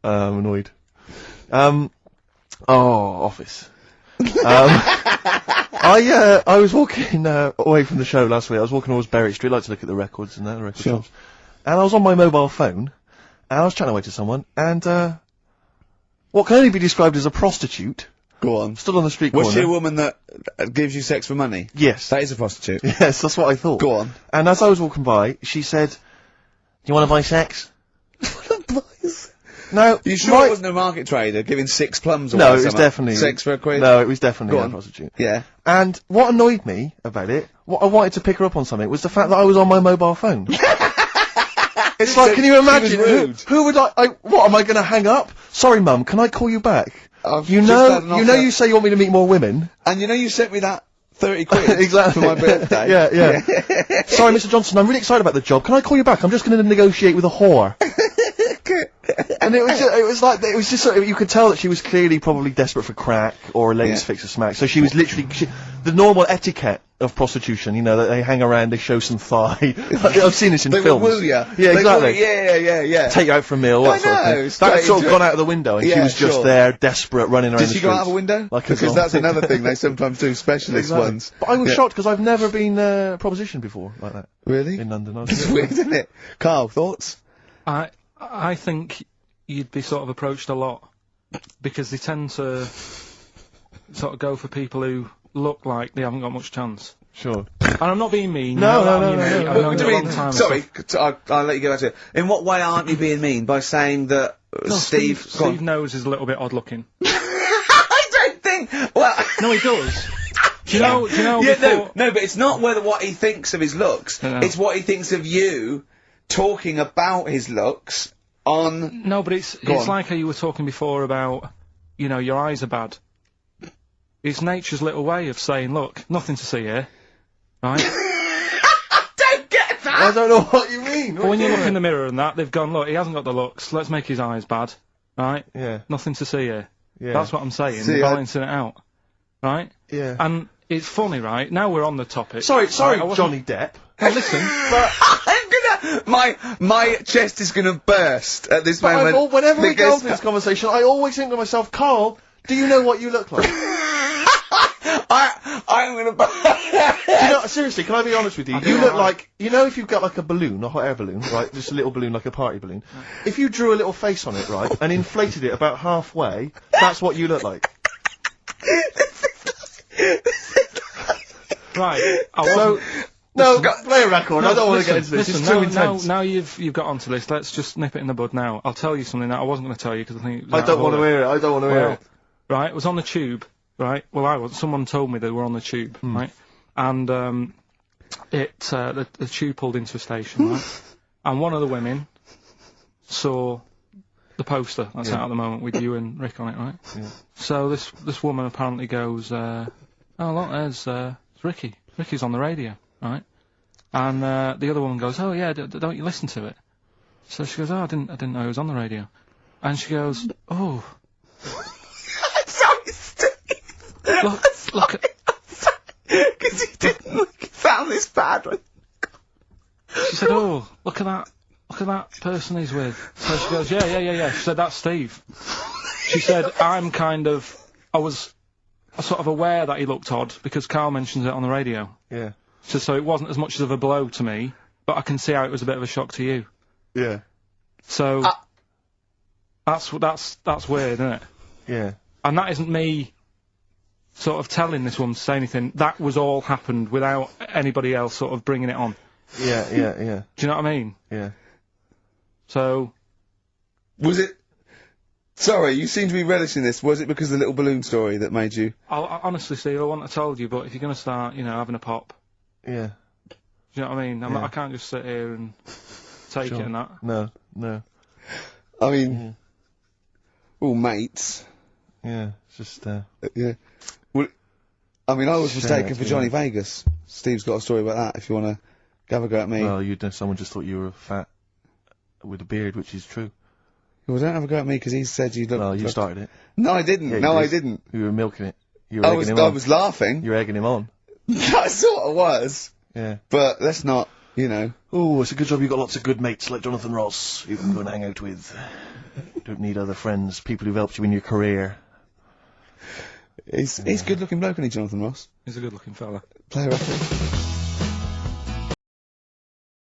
I'm annoyed. Office. I was walking away from the show last week. I was walking towards Berwick Street. I like to look at the records and that, the record shops. And I was on my mobile phone, and I was chatting away to someone, and what can only be described as a prostitute. Go on. Stood on the street corner. Was she a woman that gives you sex for money? Yes. That is a prostitute. Yes, that's what I thought. Go on. And as I was walking by, she said, "Do you want to buy sex?" No. You sure it wasn't a market trader giving 6 plums away? No, it was definitely... Sex for a quid? No, it was definitely a prostitute. Yeah. And what annoyed me about it, what I wanted to pick her up on something, was the fact that I was on my mobile phone. It's like, can you imagine, who would what, am I gonna hang up? Sorry mum, can I call you back? You know you say you want me to meet more women. And you know you sent me that 30 quid exactly. for my birthday. Yeah. Sorry Mr. Johnson, I'm really excited about the job. Can I call you back? I'm just gonna negotiate with a whore. And it was just sort of, you could tell that she was clearly probably desperate for crack or a latest fix of smack. So she was literally, the normal etiquette of prostitution, you know, that they hang around, they show some thigh. I've seen this in films. They will ya. Yeah, exactly. Yeah. Take you out for a meal, that sort of thing. That sort of gone out of the window, and she was just there, desperate, running around the streets. Did she go out of a window? Because that's another thing they sometimes do, specialist ones. But I was shocked, because I've never been propositioned before like that. Really? In London. It's weird, isn't it? Karl, thoughts? I think you'd be sort of approached a lot, because they tend to sort of go for people who look like they haven't got much chance. Sure. And I'm not being mean. No. What do you mean? Sorry, I'll let you go back to it. In what way aren't you being mean? By saying that Steve knows is a little bit odd looking. I don't think. Well, no, he does. Do you know? Yeah, no, but it's not what he thinks of his looks. It's what he thinks of you talking about his looks on. No, but it's like how you were talking before about, you know, your eyes are bad. It's nature's little way of saying, look, nothing to see here, right? I don't get that! I don't know what you mean. But when you look in the mirror and that, they've gone, look, he hasn't got the looks, let's make his eyes bad, right? Yeah. Nothing to see here. Yeah. That's what I'm saying, See, balancing it out, right? Yeah. And it's funny, right? Now we're on the topic. Sorry, Johnny Depp. Hey, listen. But I'm gonna... My chest is gonna burst at this moment. Whenever we go into this conversation, I always think to myself, Karl, do you know what you look like? I'm gonna... You know, seriously, can I be honest with you? You look like, you know, if you've got like a balloon, a hot air balloon, right? Just a little balloon, like a party balloon. If you drew a little face on it, right, and inflated it about halfway, that's what you look like. Right. No, play a record. I don't want to get into this. It's too intense. Now you've got onto this. Let's just nip it in the bud now. I'll tell you something that I wasn't going to tell you because I think I don't want to hear it. I don't want to hear it. Right, it was on the tube. Right. Well, someone told me they were on the tube. Right. And the tube pulled into a station. Right. And one of the women saw the poster that's out at the moment with you and Rick on it. Right. Yeah. So this woman apparently goes, "Oh look, there's Ricky. Ricky's on the radio." Right, and the other woman goes, "Oh yeah, don't you listen to it?" So she goes, "Oh, I didn't know he was on the radio," and she goes, "Oh, sorry, Steve. look at." Because he didn't sound this bad. She said, "Oh, look at that person he's with." So she goes, "Yeah." She said, "That's Steve." She said, I was sort of aware that he looked odd because Karl mentions it on the radio. Yeah. So it wasn't as much of a blow to me, but I can see how it was a bit of a shock to you. Yeah. So that's weird, isn't it? Yeah. And that isn't me sort of telling this woman to say anything. That was all happened without anybody else sort of bringing it on. Yeah. Do you know what I mean? Yeah. So... Was it... Sorry, you seem to be relishing this. Was it because of the little balloon story that made you... Honestly, Steve, I wouldn't have told you, but if you're going to start, you know, having a pop... Yeah. Do you know what I mean? I can't just sit here and take it and that. No. I mean... All mates. Yeah, it's just, Yeah. Well, I mean, I was mistaken for Johnny Vegas. Steve's got a story about that, if you want to have a go at me. Well, someone just thought you were fat with a beard, which is true. Well, don't have a go at me, because he said you looked... Well, you started it. No, I didn't. Yeah, I didn't. You were milking it. You were egging him on. I was laughing. You were egging him on. I sort of was. Yeah. But let's not, you know... Oh, it's a good job you got lots of good mates like Jonathan Ross, you can go and hang out with. don't need other friends, people who've helped you in your career. He's a good-looking bloke, isn't he, Jonathan Ross? He's a good-looking fella. Player referee.